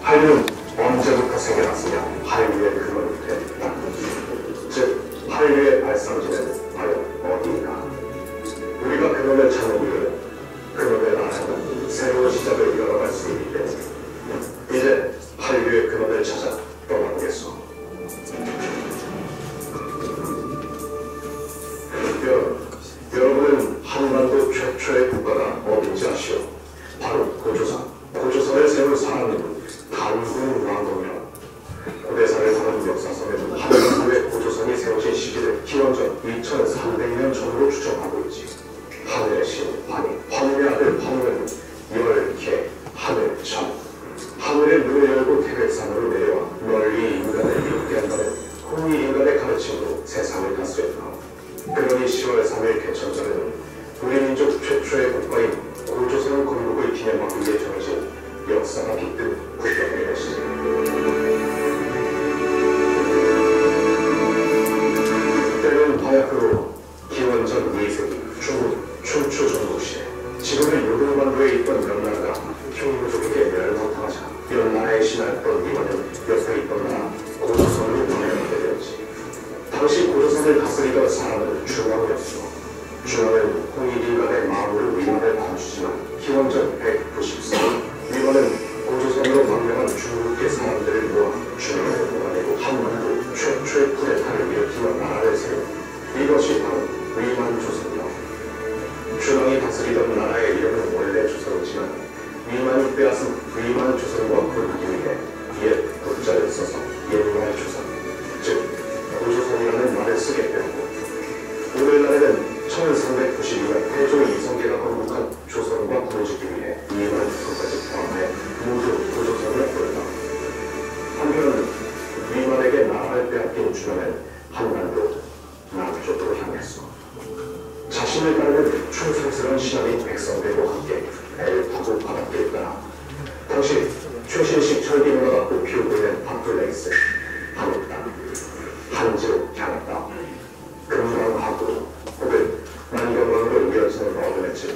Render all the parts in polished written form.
한류는 언제부터 생겨났으며 한류의 근원이 됐다. 즉 한류의 발상지는 과연 어디인가? 우리가 근원을 찾는 이유는 근원을 알아가는 새로운 시작을 열어갈 수 있기 때문에 이제 한류의 근원을 찾아 떠나보겠소. 여러분은 한반도 최초의 국가가 어딘지 아시오? 바로 고조선. 고조선을 세운 사람은 단군 왕동이라. 고대사를 다룬 역사서는 한반도의 고조선이 세워진 시기를 기원전 2300년 전으로 추정하고 있지. 하늘의 신 환희, 환희의 아들 환희는 열개 하늘천. 하늘의 문을 열고 태백산으로 내려와 널리 인간을 이롭게 한다는 홍익인간의 가르침으로 세상을 다스렸다. 그러니 10월 3일 개천절에는 우리 민족 최초의 국가인 고조선 건국을 기념하기 위해 정해진 역사가 깃든 국경의 것이지. 때는 화약으로 기원전 2세기 중국 춘추 전국시대 지금의 요동반도에 있던 명나라가 흉노족에게 멸망당하자 명나라의 신하였던 이만은 옆에 있던 나라 고조선으로 변해가게 되었지. 당시 고조선을 다스리던 사람은 중왕이었어. 중왕은 홍익인간의 마음으로 위만을 봐주지만 기원전 194년 위만은 고조선으로 망명한 중국계 사람들을 모아 중왕을 몰아내고 한반도 최초의 쿠데타를 일으키며 나라를 세운 이것이 바로 위만조선이다. 중왕이 다스리던 나라의 이름은 원래 조선이지만 위만이 빼앗은 위만조선과 구분하기 위해 옛 국자를 써서 옛날 조선, 즉 고조선이라는 말을 쓰게 되었고 오늘날에는 1392년 태종 이성계가 건국한 조선과 구분짓기 위해 위만조선까지 포함해 모두 고조선을 부른다. 한편은 위만에게 나라를 빼앗긴 중앙은 한반도 남쪽으로 향했어. 자신을 따르는 충성스러운 신하인 백성들과 함께 배를 타고 바닷길을 따라 당시 최신식 철기문화가 꽃피우고 있는 팜플레이스 한옥 땅 한지로 향했다. 금강하고 혹은 만경강으로 이어지는 어둠의집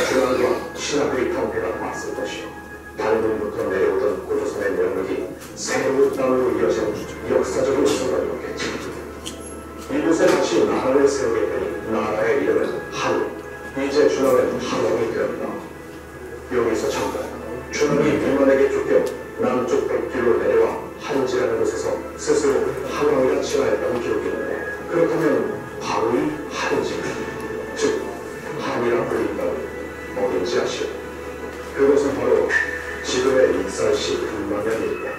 중앙과 신하들이 탐패가 왔을 것이요. 단군부터 내려오던 고조선의 명맥이 새로운 땅으로 이어진 역사적인 순간이었겠지. 이곳에 다시 나라를 세우게 되니 나라의 이름은 한우, 이제 준왕은 한왕이 되었다. 여기서 잠깐 준왕이 위만에게 쫓겨 남쪽 백길로 내려와 한지라는 곳에서 스스로 한왕이라 칭하였다는 기록이 있는데 그렇다면 바로 이 한지, 즉 한이라 불리는 건 어딘지 아시오? 그곳은 바로 지금의 익산시 금만면 일대.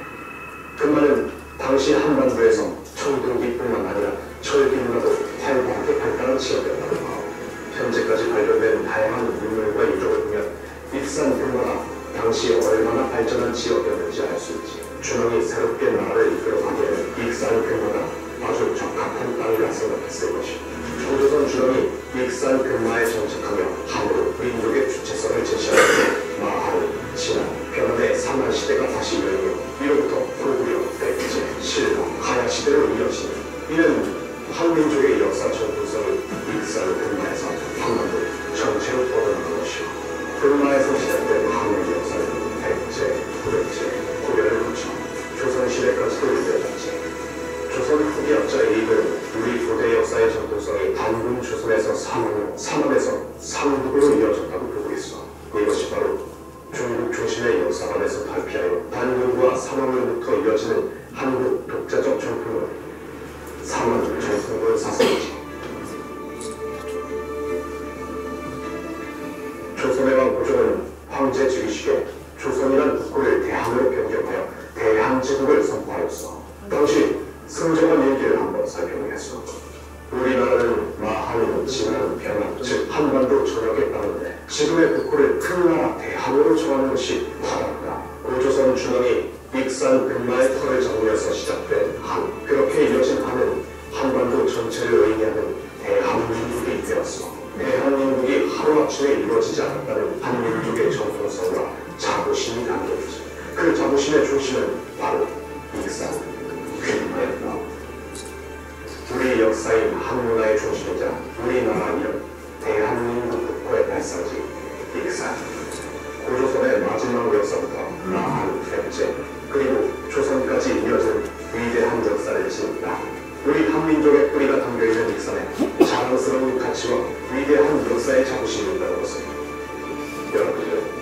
금만은 당시 한반도에서 청동기뿐만 아니라 철기문화도 활발하게 발달한 지역이었다고 하고 현재까지 발견된 다양한 문물과 유적을 보면 익산 금마가 당시 얼마나 발전한 지역이었는지 알 수 있지. 준왕이 새롭게 나라를 이끌어가기에는 익산 금마가 아주 적합한 땅이라 생각했을 것이고 고조선 준왕이 익산 금마에 정착하며 한으로 민족의 주체성을 제시하였고 마하루, 진화, 변환의 삼한시대가 다시 열리며 이로부터 고구려, 백제, 신라, 가야시대로 이어지는 이는 한민족의 역사 전통성을 익산 금마에서 한반도 전체로 뻗어나간 것이요. 금마에서 시작된 한민족 역사는 백제, 구백제, 고려를 거쳐 조선시대까지도 이어졌지. 조선 후기 학자의 이들은 우리 고대 역사의 전통성이 단군 조선에서 삼원에서 삼국으로 이어졌다고 보고 있어. 이것이 바로 중국 중심의 역사관에서 발피하여 단군과 삼원으로부터 이어지는 한국 독자적 전통을 삼원 전통군 사상이지. 조선의 왕 고종은 황제 즉위식에 조선이란 국호를 대한으로 변경하여 대한제국을 선포하였어. 당시 승정한 얘기를 한번 살펴보겠어. 우리나라는 마한은 진화는 변화, 즉 한반도 전역에 따르는데 지금의 국호를 큰 나라 대한으로 정하는 것이 바람이다. 고조선 준왕이 익산 금마의 털을 잡으면서 시작된 한, 그렇게 이어진 한은 한반도 전체를 의미하는 대한민국이 되었어. 대한민국이 하루아침에 이루어지지 않았다는 한민족의 정통성과 자부심이 담겨있지. 그 자부심의 중심은 바로 익산 금마였다. 우리 역사인 한문화의 중심이자 우리나라 이름 대한민국 국호의 발상지 익산. 고조선의 마지막 역사부터 나한, 백제, 한민족의 뿌리가 담겨있는 이 산에 자랑스러운 가치와 위대한 역사의 자부심이 있다는 것을 여러분들